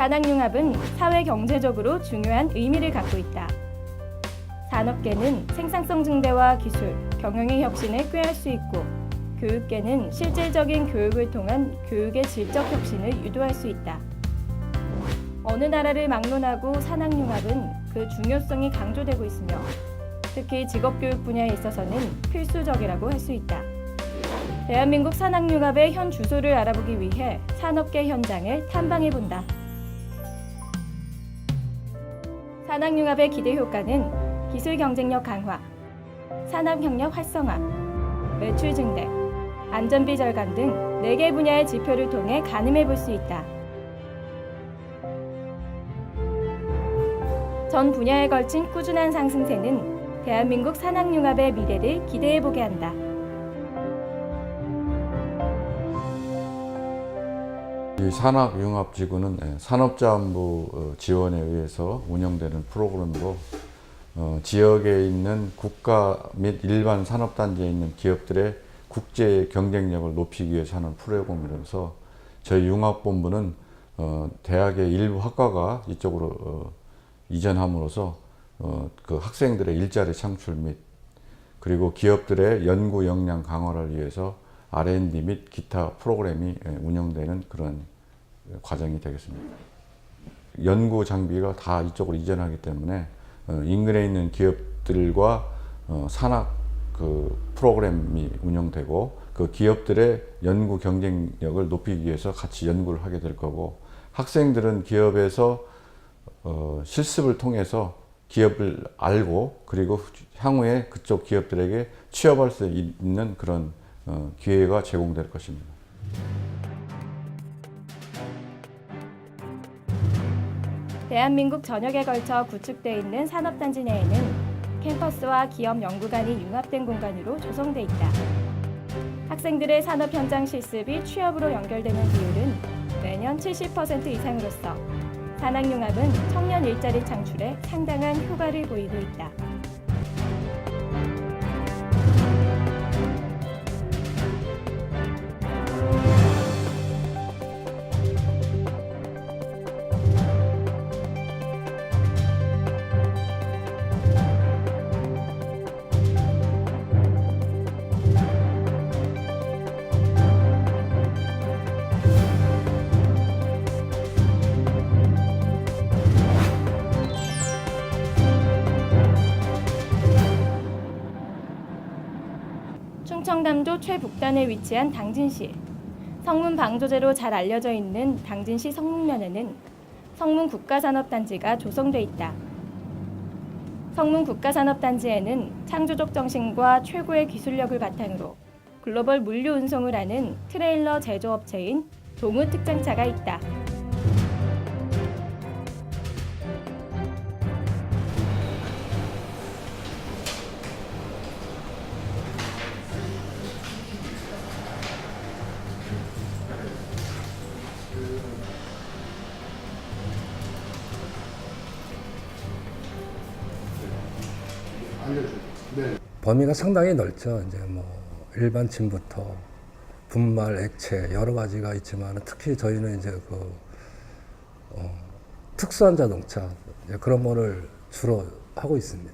산학융합은 사회 경제적으로 중요한 의미를 갖고 있다. 산업계는 생산성 증대와 기술, 경영의 혁신을 꾀할 수 있고 교육계는 실질적인 교육을 통한 교육의 질적 혁신을 유도할 수 있다. 어느 나라를 막론하고 산학융합은 그 중요성이 강조되고 있으며 특히 직업교육 분야에 있어서는 필수적이라고 할 수 있다. 대한민국 산학융합의 현 주소를 알아보기 위해 산업계 현장을 탐방해본다. 산학융합의 기대 효과는 기술 경쟁력 강화, 산업협력 활성화, 매출 증대, 안전비 절감 등 4개 분야의 지표를 통해 가늠해 볼 수 있다. 전 분야에 걸친 꾸준한 상승세는 대한민국 산학융합의 미래를 기대해 보게 한다. 이 산학융합지구는 산업자원부 지원에 의해서 운영되는 프로그램으로 지역에 있는 국가 및 일반 산업단지에 있는 기업들의 국제 경쟁력을 높이기 위해서 하는 프로그램이라서 저희 융합본부는 대학의 일부 학과가 이쪽으로 이전함으로써 그 학생들의 일자리 창출 및 그리고 기업들의 연구 역량 강화를 위해서 R&D 및 기타 프로그램이 운영되는 그런 과정이 되겠습니다. 연구 장비가 다 이쪽으로 이전하기 때문에 인근에 있는 기업들과 산학 그 프로그램이 운영되고 그 기업들의 연구 경쟁력을 높이기 위해서 같이 연구를 하게 될 거고 학생들은 기업에서 실습을 통해서 기업을 알고 그리고 향후에 그쪽 기업들에게 취업할 수 있는 그런 기회가 제공될 것입니다. 대한민국 전역에 걸쳐 구축되어 있는 산업단지 내에는 캠퍼스와 기업 연구관이 융합된 공간으로 조성돼 있다. 학생들의 산업 현장 실습이 취업으로 연결되는 비율은 매년 70% 이상으로서 산학융합은 청년 일자리 창출에 상당한 효과를 보이고 있다. 충청남도 최북단에 위치한 당진시. 성문 방조제로 잘 알려져 있는 당진시 성문면에는 성문 국가산업단지가 조성돼 있다. 성문 국가산업단지에는 창조적 정신과 최고의 기술력을 바탕으로 글로벌 물류 운송을 하는 트레일러 제조업체인 동우 특장차가 있다. 범위가 상당히 넓죠. 이제 뭐 일반 침부터 분말, 액체 여러 가지가 있지만 특히 저희는 이제 특수한 자동차 그런 거를 주로 하고 있습니다.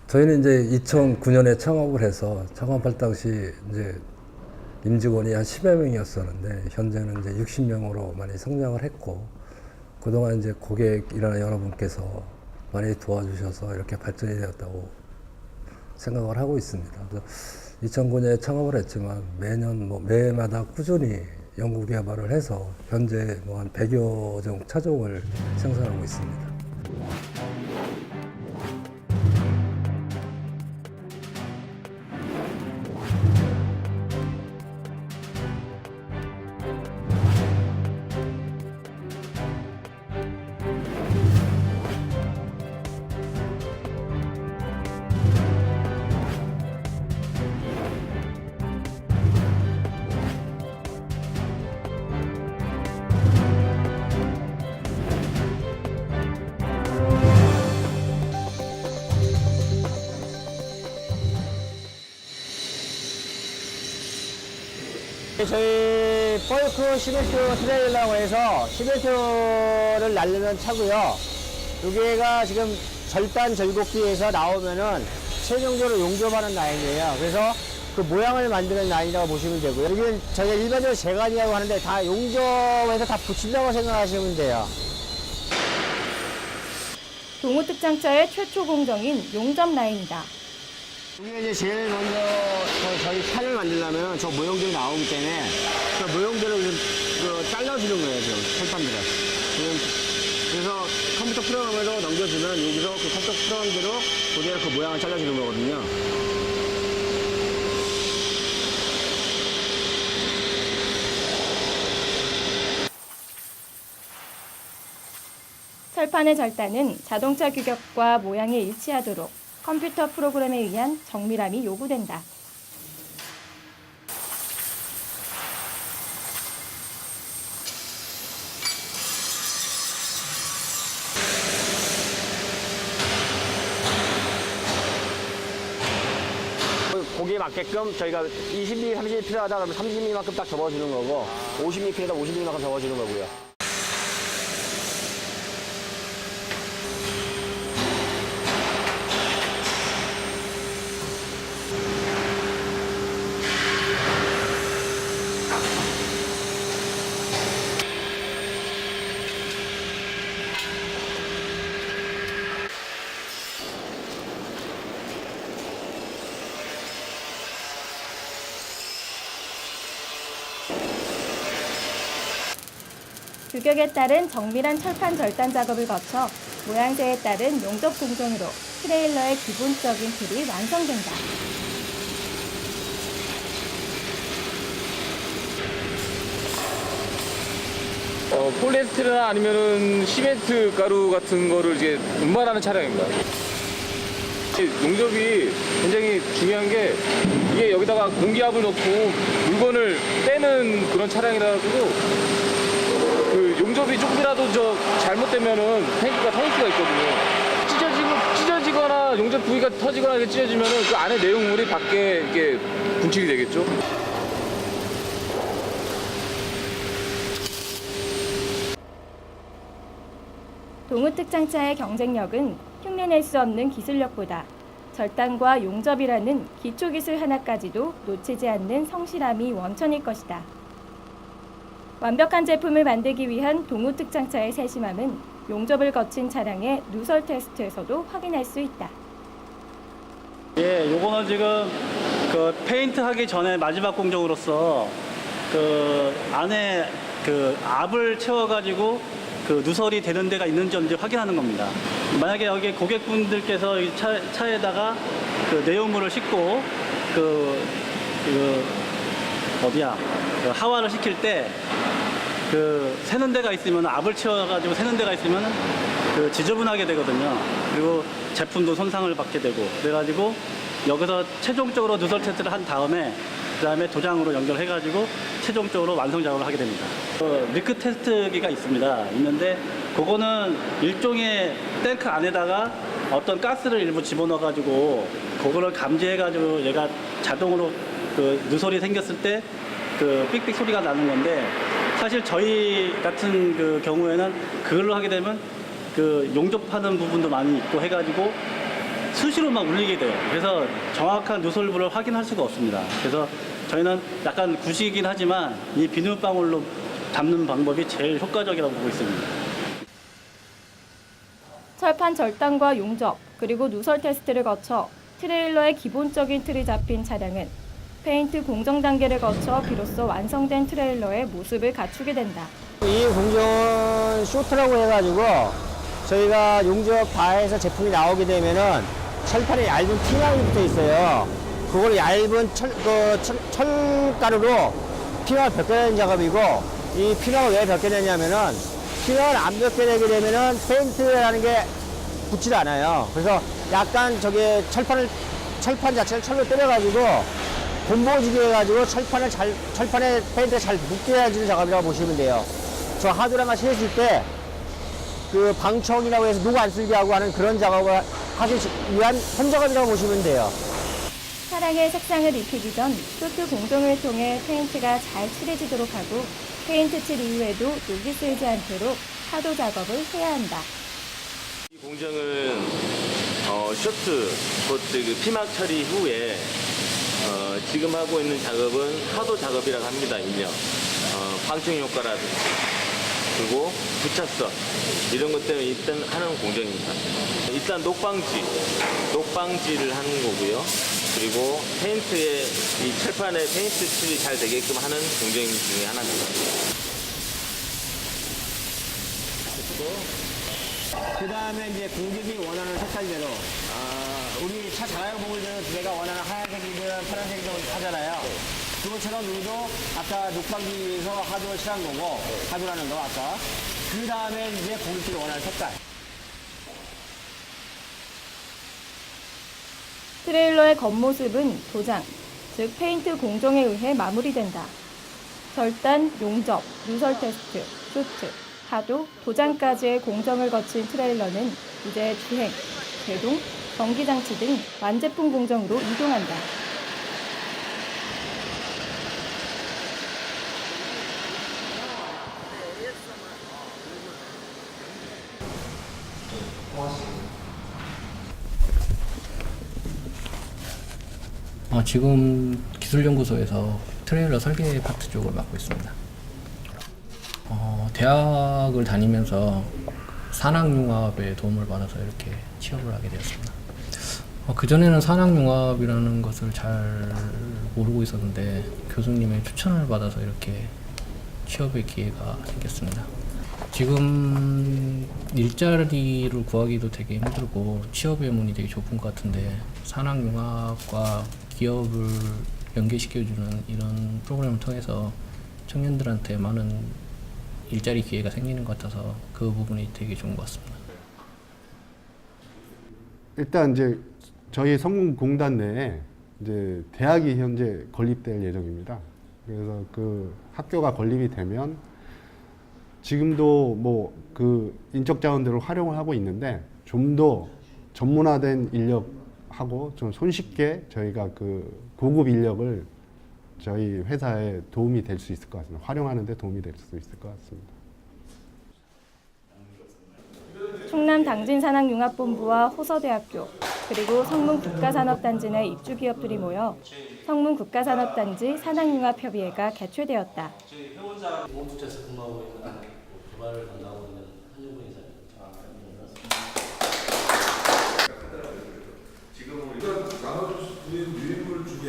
저희는 이제 2009년에 창업을 해서 창업할 당시 이제 임직원이 한 10여 명이었었는데 현재는 이제 60명으로 많이 성장을 했고 그동안 이제 고객이나 여러분께서 많이 도와주셔서 이렇게 발전이 되었다고 생각을 하고 있습니다. 그래서 2009년에 창업을 했지만 매년 매해마다 꾸준히 연구 개발을 해서 현재 한 100여 종 차종을 생산하고 있습니다. 저희 벌크 시멘트 트레일러라고 해서 시멘트를 날리는 차고요. 여기가 지금 절단 절곡기에서 나오면은 최종적으로 용접하는 라인이에요. 그래서 그 모양을 만드는 라인이라고 보시면 되고요. 여기는 저희가 일반적으로 제관이라고 하는데 다 용접해서 다 붙인다고 생각하시면 돼요. 동우특장차의 최초 공정인 용접 라인이다. 여기가 이제 제일 먼저 저희 판을 만들려면 저 모형들이 나오기 때문에 그 모형들을 잘라주는 거예요, 지금 철판들을. 그래서 컴퓨터 프로그램으로 넘겨주면 여기서 그 컴퓨터 프로그램대로 그대로 그 모양을 잘라주는 거거든요. 철판의 절단은 자동차 규격과 모양이 일치하도록 컴퓨터 프로그램에 의한 정밀함이 요구된다. 거기에 맞게끔 저희가 20mm, 30mm 필요하다 그러면 30mm만큼 딱 접어주는 거고 50mm 필요하다 50mm만큼 접어주는 거고요. 규격에 따른 정밀한 철판 절단 작업을 거쳐 모양새에 따른 용접 공정으로 트레일러의 기본적인 틀이 완성된다. 폴리에스테르나 아니면은 시멘트 가루 같은 거를 이제 운반하는 차량입니다. 용접이 굉장히 중요한 게 이게 여기다가 공기압을 넣고 물건을 빼는 그런 차량이라가지고 그 용접이 조금이라도 잘못되면은 탱크가 터질 수가 있거든요. 찢어지거나 용접 부위가 터지거나 이렇게 찢어지면은 그 안에 내용물이 밖에 이렇게 분출이 되겠죠. 동우특장차의 경쟁력은 흉내낼 수 없는 기술력보다 절단과 용접이라는 기초기술 하나까지도 놓치지 않는 성실함이 원천일 것이다. 완벽한 제품을 만들기 위한 동우특장차의 세심함은 용접을 거친 차량의 누설 테스트에서도 확인할 수 있다. 예, 요거는 지금 그 페인트 하기 전에 마지막 공정으로서 그 안에 그 압을 채워가지고 그 누설이 되는 데가 있는지 없는지 확인하는 겁니다. 만약에 여기 고객분들께서 이 차에다가 그 내용물을 싣고 그 하와를 시킬 때 그 새는 데가 있으면 압을 채워가지고 새는 데가 있으면 그 지저분하게 되거든요. 그리고 제품도 손상을 받게 되고 그래가지고 여기서 최종적으로 누설 테스트를 한 다음에 그다음에 도장으로 연결해가지고 최종적으로 완성 작업을 하게 됩니다. 리크 테스트기가 있는데 그거는 일종의 탱크 안에다가 어떤 가스를 일부 집어넣어가지고 그거를 감지해가지고 얘가 자동으로 그 누설이 생겼을 때 그 삑삑 소리가 나는 건데 사실 저희 같은 그 경우에는 그걸로 하게 되면 그 용접하는 부분도 많이 있고 해가지고 수시로 막 울리게 돼요. 그래서 정확한 누설부를 확인할 수가 없습니다. 그래서 저희는 약간 구시이긴 하지만 이 비눗방울로 담는 방법이 제일 효과적이라고 보고 있습니다. 철판 절단과 용접, 그리고 누설 테스트를 거쳐 트레일러의 기본적인 틀이 잡힌 차량은 페인트 공정 단계를 거쳐 비로소 완성된 트레일러의 모습을 갖추게 된다. 이 공정은 쇼트라고 해가지고 저희가 용접 다 해서 제품이 나오게 되면은 철판에 얇은 피망이 붙어 있어요. 그걸 얇은 철가루로 피망을 벗겨내는 작업이고, 이 피망을 왜 벗겨내냐면은 피망을 안 벗겨내게 되면은 페인트라는 게 붙질 않아요. 그래서 약간 저게 철판 자체를 철로 때려가지고 본보지게 해가지고 철판에 페인트가 잘 묻게 해주는 작업이라고 보시면 돼요. 저 하드라마 실으실 때 그 방청이라고 해서 누구 안 쓸게 하고 하는 그런 작업을 하기 위한 현 작업이라고 보시면 돼요. 차량의 색상을 입히기 전 쇼트 공정을 통해 페인트가 잘 칠해지도록 하고 페인트 칠 이후에도 녹이 쓰이지 않도록 파도 작업을 해야 한다. 이 공정은 쇼트 곧 피막 처리 후에 지금 하고 있는 작업은 파도 작업이라고 합니다. 일명 방충 효과라든지 그리고 부착선 이런 것 때문에 일단 하는 공정입니다. 일단 녹방지를 하는 거고요. 그리고 페인트에 이 철판에 페인트 칠이 잘 되게끔 하는 공정 중에 하나입니다. 그 다음에 이제 고객이 원하는 색깔대로 우리 차 자가용 보일 때는 내가 원하는 하얀색이든 파란색이든 하잖아요. 그것처럼 우리도 아까 녹방지에서 하도를 칠한 거고 하도라는 거 아까 그 다음에 이제 고객들이 원하는 색깔. 트레일러의 겉모습은 도장, 즉 페인트 공정에 의해 마무리된다. 절단, 용접, 누설 테스트, 쇼트, 하도, 도장까지의 공정을 거친 트레일러는 이제 주행, 제동, 전기장치 등 완제품 공정으로 이동한다. 지금 기술연구소에서 트레일러 설계 파트 쪽을 맡고 있습니다. 대학을 다니면서 산학융합의 도움을 받아서 이렇게 취업을 하게 되었습니다. 그전에는 산학융합이라는 것을 잘 모르고 있었는데 교수님의 추천을 받아서 이렇게 취업의 기회가 생겼습니다. 지금 일자리를 구하기도 되게 힘들고 취업의 문이 되게 좁은 것 같은데 산학융합과 기업을 연계시켜주는 이런 프로그램을 통해서 청년들한테 많은 일자리 기회가 생기는 것 같아서 그 부분이 되게 좋은 것 같습니다. 일단 이제 저희 성공공단 내에 이제 대학이 현재 건립될 예정입니다. 그래서 그 학교가 건립이 되면 지금도 뭐 그 인적 자원들을 활용을 하고 있는데 좀 더 전문화된 인력하고 좀 손쉽게 저희가 그 고급 인력을 저희 회사에 도움이 될 수 있을 것 같습니다. 활용하는 데 도움이 될 수 있을 것 같습니다. 충남 당진산학융합본부와 호서대학교 그리고 성문국가산업단지 내 입주기업들이 모여 성문국가산업단지 산학융합협의회가 개최되었다. 보험부처에서 근무하고 있는 개발을 담당하고 있는 한정근 이사입니다. 지금 우리가 나눠주신 유인물 중에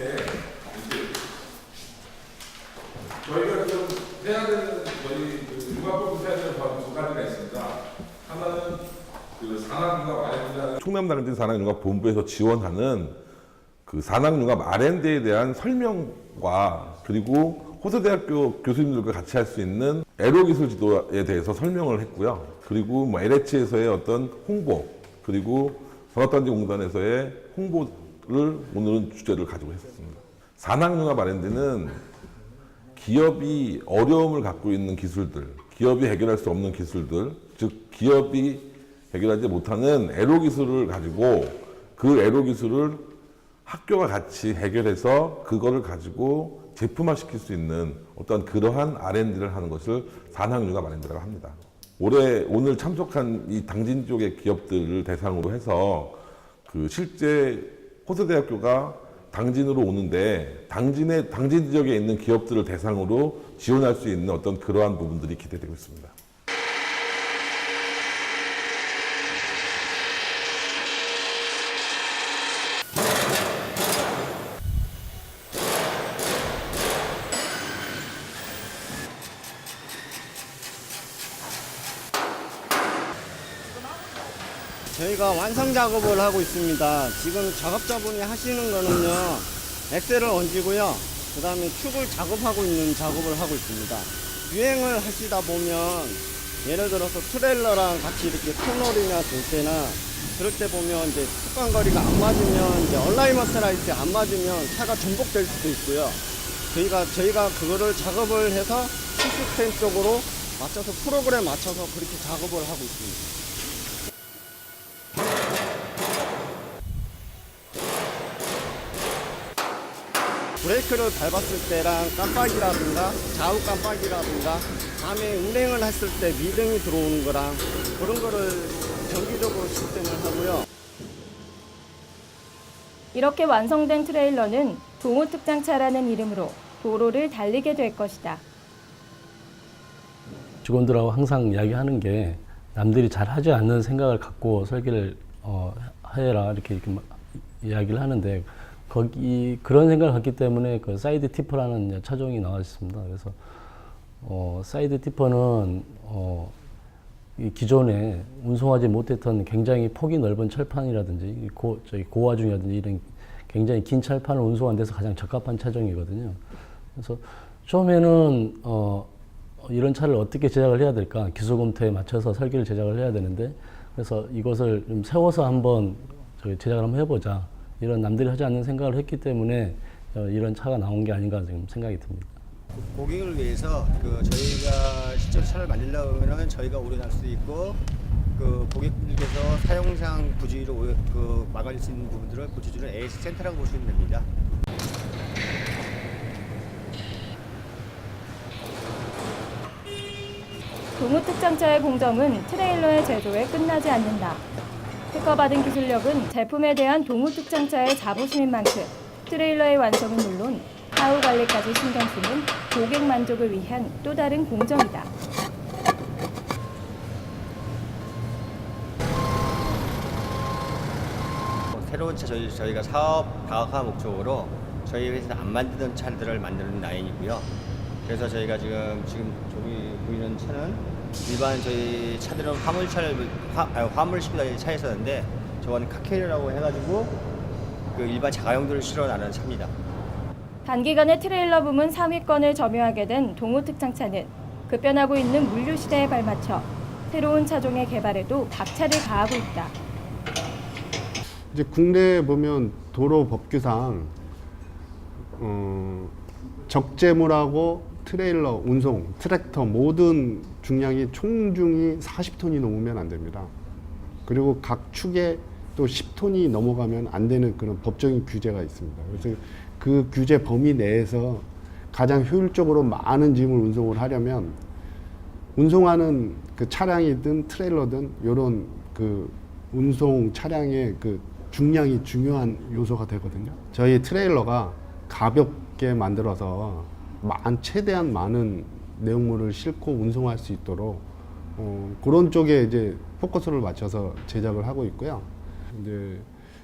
저희가 좀 해야 되는 저희 융합본부 해야 되는 두 가지가 있습니다. 하나는 그 산학융합 R&D 충남당진 산학융합본부에서 지원하는 그 산학융합 R&D에 대한 설명과 그리고 호서대학교 교수님들과 같이 할 수 있는 에로기술 지도에 대해서 설명을 했고요. 그리고 뭐 LH에서의 어떤 홍보 그리고 산업단지공단에서의 홍보를 오늘은 주제를 가지고 했었습니다. 산학융합 R&D는 기업이 어려움을 갖고 있는 기술들, 기업이 해결할 수 없는 기술들, 즉 기업이 해결하지 못하는 애로 기술을 가지고 그 애로 기술을 학교와 같이 해결해서 그거를 가지고 제품화시킬 수 있는 어떤 그러한 R&D를 하는 것을 산학융합 R&D라고 합니다. 오늘 참석한 이 당진 쪽의 기업들을 대상으로 해서 그 실제 호서대학교가 당진으로 오는데 당진 지역에 있는 기업들을 대상으로 지원할 수 있는 어떤 그러한 부분들이 기대되고 있습니다. 저희가 완성 작업을 하고 있습니다. 지금 작업자분이 하시는 거는요, 엑셀을 얹고요. 그 다음에 축을 작업하고 있는 작업을 하고 있습니다. 유행을 하시다 보면 예를 들어서 트레일러랑 같이 이렇게 터널이나 돌 때나 그럴 때 보면 이제 습관거리가 안 맞으면 이제 얼라이먼트 라이트 안 맞으면 차가 전복될 수도 있고요. 저희가 그거를 작업을 해서 시스템 쪽으로 맞춰서 프로그램 맞춰서 그렇게 작업을 하고 있습니다. 브레이크를 밟았을 때랑 깜빡이라든가 좌우 깜빡이라든가 다음에 운행을 했을 때 미등이 들어오는 거랑 그런 거를 정기적으로 시스템을 하고요. 이렇게 완성된 트레일러는 동호특장차라는 이름으로 도로를 달리게 될 것이다. 직원들하고 항상 이야기하는 게 남들이 잘 하지 않는 생각을 갖고 설계를 해라 이렇게 이야기를 하는데 그런 생각을 갖기 때문에 그 사이드 티퍼라는 차종이 나왔습니다. 그래서 사이드 티퍼는 이 기존에 운송하지 못했던 굉장히 폭이 넓은 철판이라든지 고화중이라든지 이런 굉장히 긴 철판을 운송하는 데서 가장 적합한 차종이거든요. 그래서 처음에는 이런 차를 어떻게 제작을 해야 될까 기술 검토에 맞춰서 설계를 제작을 해야 되는데 그래서 이것을 좀 세워서 한번 제작을 한번 해보자 이런 남들이 하지 않는 생각을 했기 때문에 이런 차가 나온 게 아닌가 지금 생각이 듭니다. 고객을 위해서 저희가 실제로 차를 만들려고 하면 저희가 오래 날 수도 있고 고객님께서 사용상 부주의를 막을 수 있는 부분들을 고쳐주는 AS 센터라고 보시면 됩니다. 동호특장차의 공정은 트레일러의 제조에 끝나지 않는다. 특허받은 기술력은 제품에 대한 동호특장차의 자부심인 만큼 트레일러의 완성은 물론 사후 관리까지 신경 쓰는 고객 만족을 위한 또 다른 공정이다. 새로운 차 저희가 사업 다각화 목적으로 저희 회사는 안 만드던 차들을 만드는 라인이고요. 그래서 저희가 지금 저기 보이는 차는 일반 저희 차들은 화물식으로 차였었는데 저건 카캐리어라고 해가지고 일반 자가용들을 실어 나르는 차입니다. 단기간에 트레일러 부문 3위권을 점유하게 된 동호특장차는 급변하고 있는 물류 시대에 발맞춰 새로운 차종의 개발에도 박차를 가하고 있다. 이제 국내에 보면 도로 법규상 적재물하고 트레일러, 운송, 트랙터 모든 중량이 총중이 40톤이 넘으면 안 됩니다. 그리고 각 축에 또 10톤이 넘어가면 안 되는 그런 법적인 규제가 있습니다. 그래서 그 규제 범위 내에서 가장 효율적으로 많은 짐을 운송을 하려면 운송하는 그 차량이든 트레일러든 이런 그 운송 차량의 그 중량이 중요한 요소가 되거든요. 저희 트레일러가 가볍게 만들어서 최대한 많은 내용물을 싣고 운송할 수 있도록 그런 쪽에 이제 포커스를 맞춰서 제작을 하고 있고요. 이제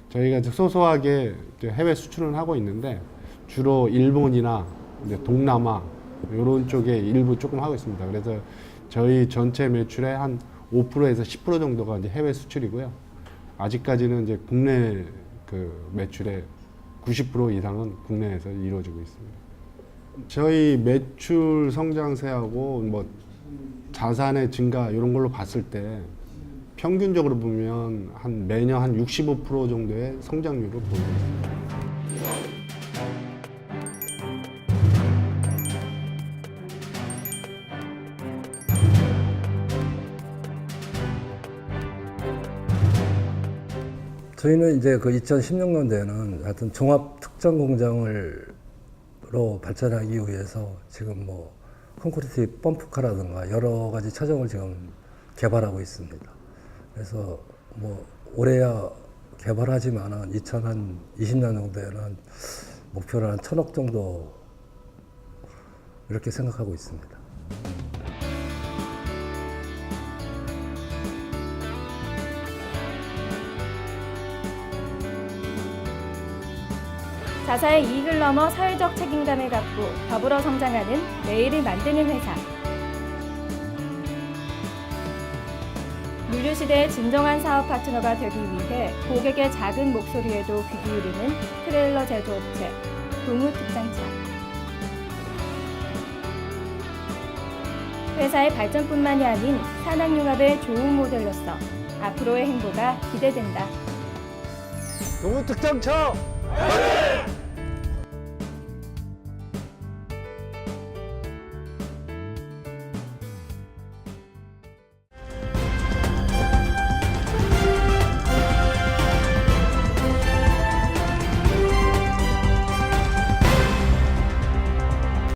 저희가 이제 소소하게 이제 해외 수출은 하고 있는데 주로 일본이나 이제 동남아 이런 쪽에 일부 조금 하고 있습니다. 그래서 저희 전체 매출의 한 5%에서 10% 정도가 이제 해외 수출이고요. 아직까지는 이제 국내 그 매출의 90% 이상은 국내에서 이루어지고 있습니다. 저희 매출 성장세하고 뭐 자산의 증가 이런 걸로 봤을 때 평균적으로 보면 매년 한 65% 정도의 성장률을 보이고 있습니다. 저희는 이제 그 2016년도에는 하여튼 종합 특정 공장으로 발전하기 위해서 지금 뭐 콘크리트 펌프카라든가 여러 가지 차종을 지금 개발하고 있습니다. 그래서 뭐 올해야 개발하지만은 2020년 정도에는 목표를 한 1,000억 정도 이렇게 생각하고 있습니다. 자사의 이익을 넘어 사회적 책임감을 갖고 더불어 성장하는 내일을 만드는 회사. 물류시대의 진정한 사업 파트너가 되기 위해 고객의 작은 목소리에도 귀 기울이는 트레일러 제조업체 동호특장차. 회사의 발전뿐만이 아닌 산학융합의 좋은 모델로서 앞으로의 행보가 기대된다. 동호특장차!